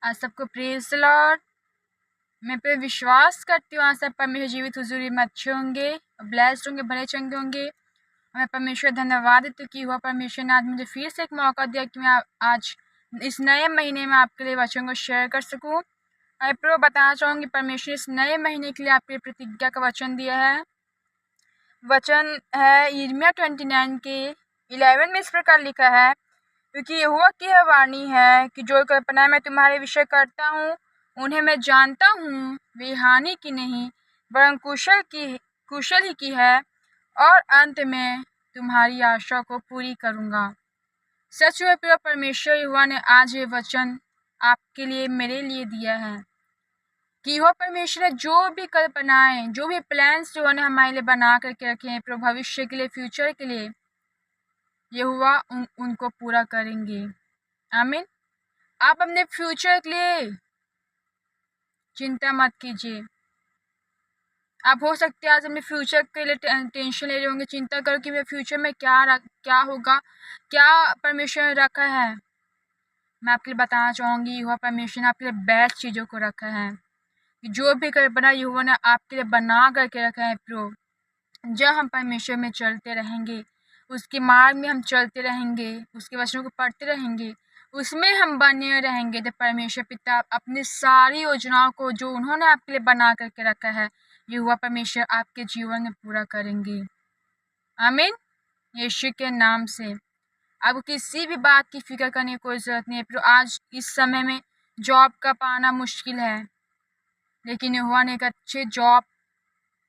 आज सबको praise the Lord. मैं पे विश्वास करती हूँ आज सब परमेश्वर जीवित हुजूरी में अच्छे होंगे, ब्लेस्ड होंगे, भले चंगे होंगे। मैं परमेश्वर धन्यवाद देती हूँ कि हुआ परमेश्वर ने आज मुझे फिर से एक मौका दिया कि मैं आज इस नए महीने में आपके लिए वचन को शेयर कर सकूँ। मैं प्रो बताना चाहूँगी परमेश्वर इस नए महीने के लिए आपके प्रतिज्ञा का वचन दिया है। वचन है यिर्मयाह 29 के 11 में इस प्रकार लिखा है, क्योंकि यहोवा की यह वाणी है कि जो कल्पना मैं तुम्हारे विषय करता हूँ उन्हें मैं जानता हूँ, वे हानि की नहीं वरन कुशल ही की है, और अंत में तुम्हारी आशा को पूरी करूँगा। सच में प्रिय परमेश्वर यहोवा ने आज ये वचन आपके लिए मेरे लिए दिया है कि यहोवा परमेश्वर जो भी कल्पनाएं, जो भी प्लान्स जो उन्होंने हमारे लिए बना करके रखे हैं प्रिय भविष्य के लिए, फ्यूचर के लिए, यहोवा उनको पूरा करेंगे। आमीन। आप अपने फ्यूचर के लिए चिंता मत कीजिए। आप हो सकते हैं आज अपने फ्यूचर के लिए टेंशन ले रहे होंगे, चिंता करो कि मेरे फ्यूचर में क्या होगा, क्या परमेश्वर ने रखा है। मैं आपके लिए बताना चाहूँगी यहोवा परमेश्वर ने आपके लिए बेस्ट चीज़ों को रखा है। जो भी कल्पना यहोवा ने आपके लिए बना करके रखा है प्रो, जब हम परमेश्वर में चलते रहेंगे, उसके मार्ग में हम चलते रहेंगे, उसके वचनों को पढ़ते रहेंगे, उसमें हम बने रहेंगे, तो परमेश्वर पिता अपनी सारी योजनाओं को जो उन्होंने आपके लिए बना करके रखा है यहोवा परमेश्वर आपके जीवन में पूरा करेंगे। आमीन। यीशु के नाम से आपको किसी भी बात की फिक्र करने की कोई ज़रूरत नहीं है। फिर आज इस समय में जॉब का पाना मुश्किल है, लेकिन यहोवा ने एक अच्छे जॉब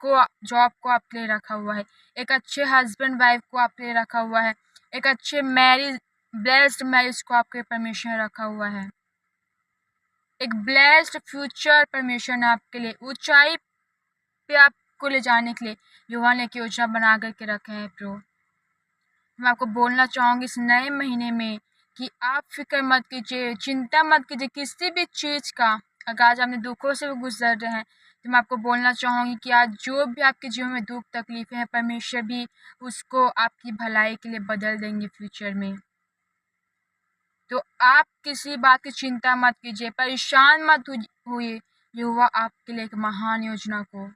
को आपके लिए रखा हुआ है, एक अच्छे हस्बैंड वाइफ को आपके लिए रखा हुआ है, एक अच्छे ब्लेस्ड मैरिज को आपके परमेश्वर ने रखा हुआ है, एक ब्लेस्ड फ्यूचर परमेश्वर ने आपके लिए ऊंचाई पे आपको ले जाने के लिए यहोवा ने एक योजना बना करके रखे हैं। प्रो मैं आपको बोलना चाहूँगी इस नए महीने में कि आप फिक्र मत कीजिए, चिंता मत कीजिए किसी भी चीज़ का। अगर आज आपने दुखों से गुजर रहे हैं तो मैं आपको बोलना चाहूँगी कि आज जो भी आपके जीवन में दुख तकलीफें हैं, परमेश्वर भी उसको आपकी भलाई के लिए बदल देंगे फ्यूचर में। तो आप किसी बात की चिंता मत कीजिए, परेशान मत हुए। यहोवा आपके लिए एक महान योजना को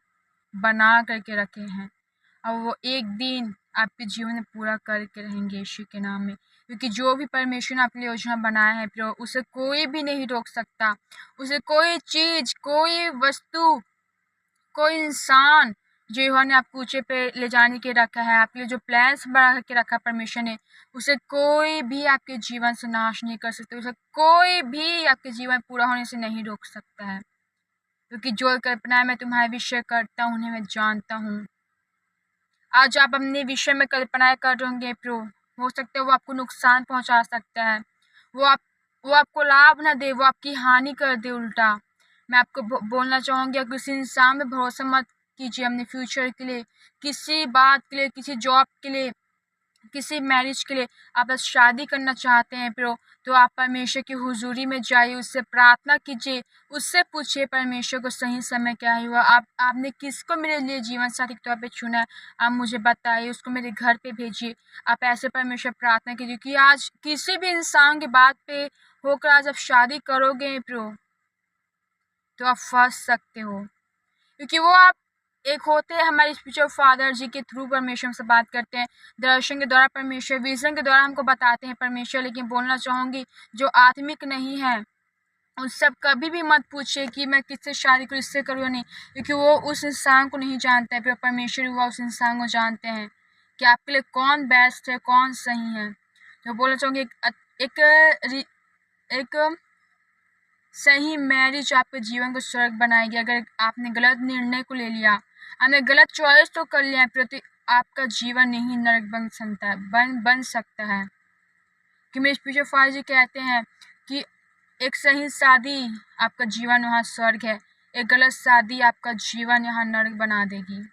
बना करके रखे हैं, और वो एक दिन आपके जीवन में पूरा करके रहेंगे यीशु के नाम में। क्योंकि जो भी परमेश्वर ने अपनी योजना बनाया है प्रियो, उसे कोई भी नहीं रोक सकता। उसे कोई चीज़, कोई वस्तु, कोई इंसान जो यहोवा ने आपको ऊंचे पे ले जाने के रखा है, आपके लिए जो प्लान्स बना के रखा है परमेश्वर ने, उसे कोई भी आपके जीवन से नाश नहीं कर सकता। उसे कोई भी आपके जीवन पूरा होने से नहीं रोक सकता है। क्योंकि जो कल्पना मैं तुम्हारे विषय करता हूँ उन्हें मैं जानता हूँ। आज आप अपने विषय में कल्पनाएं कर रहे होंगे प्रो, हो सकता है वो आपको नुकसान पहुंचा सकता है, वो आपको लाभ ना दे, वो आपकी हानि कर दे उल्टा। मैं आपको बोलना चाहूँगी किसी इंसान में भरोसा मत कीजिए अपने फ्यूचर के लिए, किसी बात के लिए, किसी जॉब के लिए, किसी मैरिज के लिए। आप बस शादी करना चाहते हैं प्रो, तो आप परमेश्वर की हुजूरी में जाइए, उससे प्रार्थना कीजिए, उससे पूछिए परमेश्वर को सही समय क्या हुआ, आपने किसको मेरे लिए जीवन साथी के तौर पे चुना है, आप मुझे बताइए, उसको मेरे घर पे भेजिए। आप ऐसे परमेश्वर प्रार्थना कीजिए कि आज किसी भी इंसान की बात पे होकर आज आप शादी करोगे प्रो, तो आप फंस सकते हो। क्योंकि वो आप एक होते हैं हमारे स्पिरिचुअल फादर जी के थ्रू परमेश्वर से बात करते हैं, दर्शन के द्वारा परमेश्वर, विजन के द्वारा हमको बताते हैं परमेश्वर। लेकिन बोलना चाहूँगी जो आत्मिक नहीं है उन सब कभी भी मत पूछिए कि मैं किससे शादी करूँ, इससे करूँ या नहीं, क्योंकि वो उस इंसान को नहीं जानता है। फिर परमेश्वर हुआ उस इंसान को जानते हैं कि आपके लिए कौन बेस्ट है, कौन सही है। तो बोलना चाहूँगी एक सही मैरिज आपके जीवन को स्वर्ग बनाएगी। अगर आपने गलत निर्णय को ले लिया, आपने गलत चॉइस तो कर लिया प्रति, आपका जीवन नहीं नरक बन सकता है। कि मेरे स्पिरिचुअल फादर जी कहते हैं कि एक सही शादी आपका जीवन वहाँ स्वर्ग है, एक गलत शादी आपका जीवन यहाँ नरक बना देगी।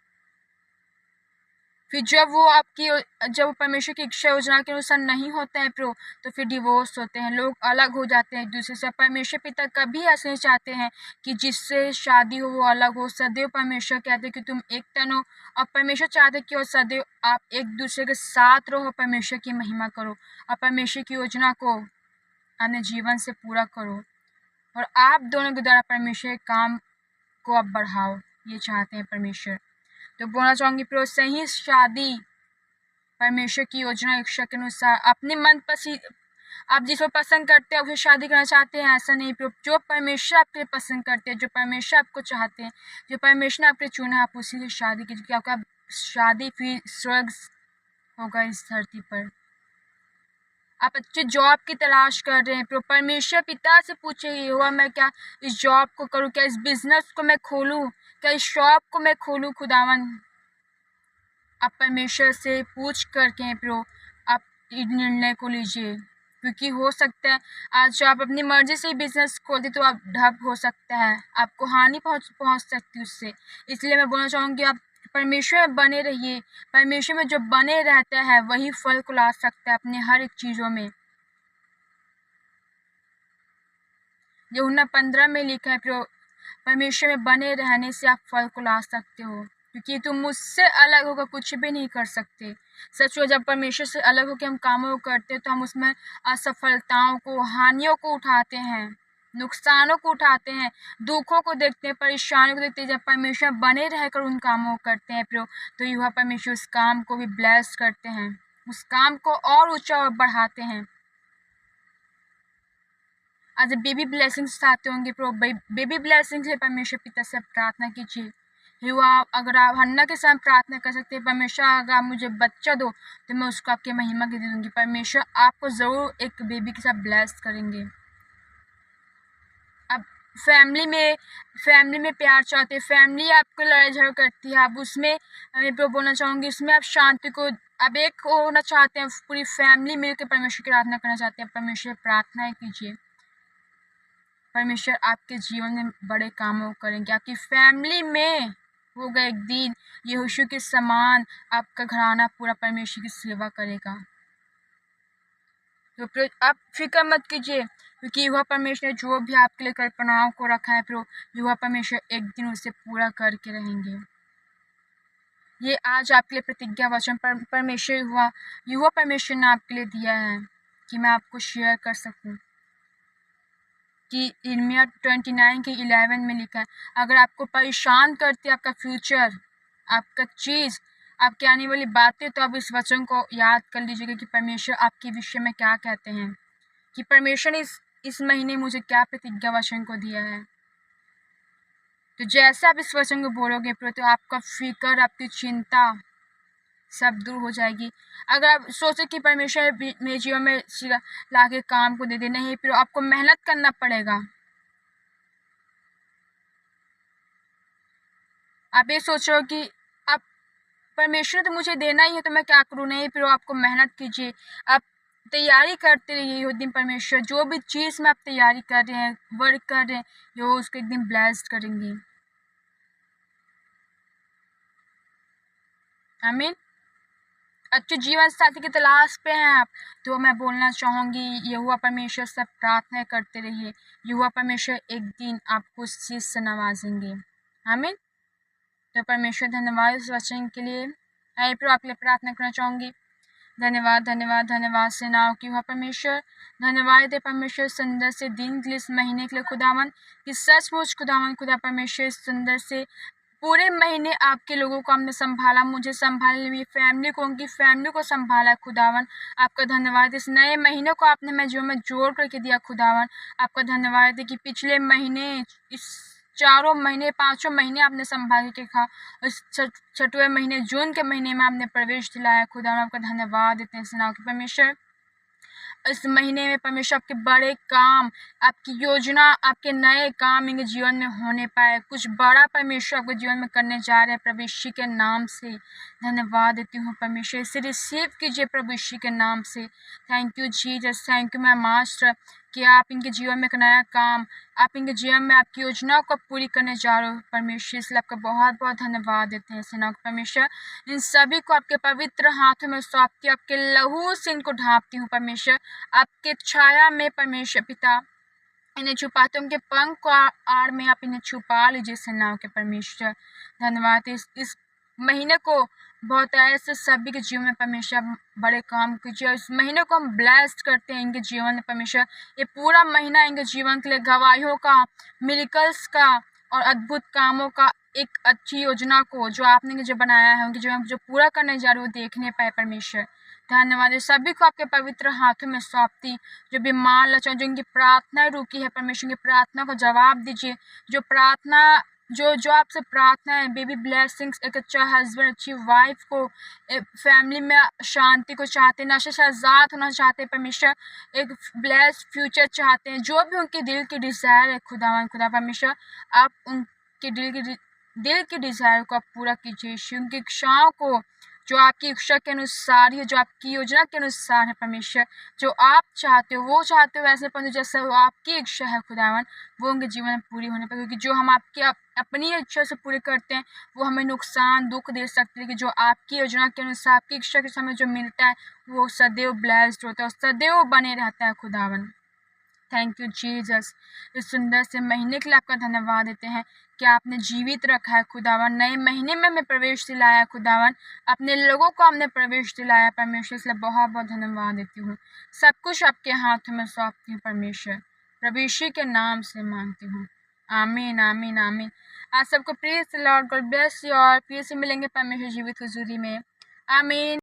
फिर जब परमेश्वर की इच्छा योजना के अनुसार नहीं होते हैं प्रो, तो फिर डिवोर्स होते हैं, लोग अलग हो जाते हैं एक दूसरे से। परमेश्वर पिता कभी ऐसे नहीं चाहते हैं कि जिससे शादी हो वो अलग हो। सदैव परमेश्वर कहते हैं कि तुम एक तन हो, और परमेश्वर चाहते कि और सदैव आप एक दूसरे के साथ रहो, परमेश्वर की महिमा करो और परमेश्वर की योजना को अपने जीवन से पूरा करो। और आप दोनों के द्वारा परमेश्वर के काम को अब बढ़ाओ, ये चाहते हैं परमेश्वर। तो बोलना चाहूँगी प्रभु, सही शादी परमेश्वर की योजना इच्छा के अनुसार अपने मन पसंद, आप जिसको पसंद करते हैं उसे शादी करना चाहते हैं, ऐसा नहीं प्रभु। जो परमेश्वर आपके लिए पसंद करते हैं, जो परमेश्वर आपको चाहते हैं, जो परमेश्वर ने आपके चुना, आप उसी से शादी कीजिए, क्योंकि आपका शादी फिर स्वर्ग होगा इस धरती पर। आप अच्छे जॉब की तलाश कर रहे हैं प्रभु, परमेश्वर पिता से पूछे, हुआ मैं क्या इस जॉब को करूं, क्या इस बिजनेस को मैं खोलूं, क्या इस शॉप को मैं खोलूं खुदावन। आप परमेश्वर से पूछ करके प्रभु आप इस निर्णय को लीजिए, क्योंकि हो सकता है आज जो आप अपनी मर्जी से बिजनेस खोलते तो आप ढप हो सकता है, आपको हानि पहुंच सकती है उससे। इसलिए मैं बोलना चाहूँगी आप परमेश्वर में बने रहिए। परमेश्वर में जो बने रहता है वही फल को ला सकता है अपने हर एक चीज़ों में। यूहन्ना 15 में लिखा है परमेश्वर में बने रहने से आप फल को ला सकते हो, क्योंकि तुम मुझसे अलग होकर कुछ भी नहीं कर सकते। सच में जब परमेश्वर से अलग होकर हम कामों को करते हैं तो हम उसमें असफलताओं को, हानियों को उठाते हैं, नुकसानों को उठाते हैं, दुखों को देखते हैं, परेशानियों को देखते हैं। जब परमेश्वर बने रहकर उन कामों को करते हैं तो युवा परमेश्वर उस काम को भी ब्लेस करते हैं, उस काम को और ऊंचा और बढ़ाते हैं। आज बेबी ब्लेसिंग्स चाहते होंगे बेबी ब्लेसिंग्स है, परमेश्वर पिता से प्रार्थना कीजिए। युवा अगर आप हन्ना के साथ प्रार्थना कर सकते हैं, परमेश्वर अगर आप मुझे बच्चा दो तो मैं उसको आपके महिमा के दे दूंगी। परमेश्वर आपको ज़रूर एक बेबी के साथ ब्लेस करेंगे। अब फैमिली में प्यार चाहते हैं, फैमिली आपको लड़ाई झगड़ा करती है, आप उसमें मैं बोलना चाहूँगी उसमें आप शांति को अब एक होना चाहते हैं, पूरी फैमिली मिलकर परमेश्वर की प्रार्थना करना चाहते हैं। परमेश्वर प्रार्थनाएं कीजिए, परमेश्वर आपके जीवन में बड़े कामों करेंगे, आपकी फैमिली में होगा एक दिन यहोशू के समान आपका घराना पूरा परमेश्वर की सेवा करेगा। तो आप फिक्र मत कीजिए, क्योंकि युवा परमेश्वर ने जो भी आपके लिए कल्पनाओं को रखा है युवा परमेश्वर एक दिन उसे पूरा करके रहेंगे। ये आज आपके लिए प्रतिज्ञा वचन परमेश्वर युवा परमेश्वर ने आपके लिए दिया है कि मैं आपको शेयर कर सकूं, कि यिर्मयाह 29 के 11 में लिखा है, अगर आपको परेशान करती है आपका फ्यूचर, आपका चीज़, आपकी आने वाली बातें, तो आप इस वचन को याद कर लीजिएगा कि परमेश्वर आपके विषय में क्या कहते हैं, कि परमेश्वर ने इस महीने मुझे क्या प्रतिज्ञा वचन को दिया है। तो जैसे आप इस वचन को बोलोगे तो आपका फिक्र, आपकी चिंता सब दूर हो जाएगी। अगर आप सोचे कि परमेश्वर मेरे जीवन में ला के काम को दे दे, नहीं, फिर आपको मेहनत करना पड़ेगा। आप ये सोचो कि आप परमेश्वर तो मुझे देना ही है तो मैं क्या करूँ, नहीं, फिर आपको मेहनत कीजिए, आप तैयारी करते रहिए। एक दिन परमेश्वर जो भी चीज़ में आप तैयारी कर रहे हैं, वर्क कर रहे हैं, वो उसको एक दिन ब्लेस्ड करेंगे। आमीन। अच्छे जीवन साथी की तलाश पे हैं आप, तो मैं बोलना चाहूँगी यहोवा परमेश्वर से प्रार्थना करते रहिए, यहोवा परमेश्वर एक दिन आपको उस चीज़ से नवाजेंगे। आमीन। तो परमेश्वर धन्यवाद इस वचन के लिए। आई प्रभु आपके लिए प्रार्थना करना चाहूँगी। धन्यवाद धन्यवाद धन्यवाद सेनाओं की हुआ परमेश्वर, धन्यवाद है परमेश्वर सुंदर से दिन के लिए, इस महीने के लिए खुदावन, कि सचमुच खुदावन खुदा परमेश्वर सुंदर से पूरे महीने आपके लोगों को हमने संभाला, मुझे संभालने, मेरी फैमिली को, उनकी फैमिली को संभाला खुदावन। आपका धन्यवाद, इस नए महीने को आपने मैं जीवन में जोड़ करके दिया खुदावन। आपका धन्यवाद है कि पिछले महीने, इस 4 महीने 5 महीने आपने संभाल के रखा, इस 6वें महीने जून के महीने में आपने प्रवेश दिलाया खुदावन। आपका धन्यवाद देते हैं सेनाओं के परमेश्वर। इस महीने में परमेश्वर आपके बड़े काम, आपकी योजना, आपके नए काम इनके जीवन में होने पाए, कुछ बड़ा परमेश्वर आपके जीवन में करने जा रहे हैं प्रभु यीशु के नाम से। धन्यवाद देती हूँ परमेश्वर, इसे रिसीव कीजिए प्रभु यीशु के नाम से। Thank you Jesus, thank you my master, कि आप इनके जीवन में एक नया काम, आप इनके जीवन में आपकी योजनाओं को पूरी करने जा रहे हो परमेश्वर, इसलिए आपका बहुत बहुत धन्यवाद देते हैं सेनाओं के परमेश्वर। इन सभी को आपके पवित्र हाथों में सौंपती हूँ, आपके लहू से इनको ढांपती हूँ परमेश्वर, आपके छाया में परमेश्वर पिता इन्हें छुपाते, उनके पंख को आड़ में आप इन्हें छुपा लीजिए सेनाओं के परमेश्वर। धन्यवाद इस महीने को बहुत ऐसे सभी के जीवन में परमेश्वर बड़े काम कीजिए। इस महीने को हम ब्लेस्ड करते हैं इनके जीवन में परमेश्वर। ये पूरा महीना इनके जीवन के लिए गवाहियों का, मिरेकल्स का और अद्भुत कामों का एक अच्छी योजना को जो आपने जो बनाया है उनके जीवन में जो पूरा करने जा रहे हो देखने पाए परमेश्वर। धन्यवाद। ये सभी को आपके पवित्र हाथों में सौंपती, जो बीमार लचन, जो इनकी प्रार्थना रुकी है परमेश्वर की प्रार्थना को जवाब दीजिए। जो प्रार्थना जो आपसे प्रार्थना है, बेबी ब्लेसिंग्स, एक अच्छा हस्बैंड, अच्छी वाइफ को, फैमिली में शांति को चाहते हैं, नशे से आज़ाद होना चाहते हैं परमेश्वर, एक ब्लेस्ड फ्यूचर चाहते हैं, जो भी उनके दिल की डिज़ायर है खुदा परमेश्वर, आप उनके दिल की डिज़ायर को आप पूरा कीजिए। उनकी इच्छाओं को जो आपकी इच्छा के अनुसार है, जो आपकी योजना के अनुसार है परमेश्वर, जो आप चाहते हो वो चाहते हो वैसे परंतु जैसे वो आपकी इच्छा है खुदावन, वो उनके जीवन में पूरी होने पर, क्योंकि जो हम आपकी अपनी इच्छा से पूरी करते हैं वो हमें नुकसान दुख दे सकते हैं, कि जो आपकी योजना के अनुसार आपकी इच्छा के समय जो मिलता है वो सदैव ब्लेस्ड होता है, सदैव बने रहता है खुदावन। Thank you Jesus. इस सुंदर से महीने के लिए आपका धन्यवाद देते हैं कि आपने जीवित रखा है खुदावन, नए महीने में हमें प्रवेश दिलाया है खुदावन, अपने लोगों को हमने प्रवेश दिलाया परमेश्वर, इसलिए बहुत बहुत धन्यवाद देती हूँ। सब कुछ आपके हाथों में सौंपती हूँ परमेश्वर, प्रभु यीशु के नाम से मांगती हूँ, आमीन आमीन आमीन। आज सबको praise the Lord, God bless you और फिर से मिलेंगे परमेश्वर जीवित हुजूरी में, आमीन।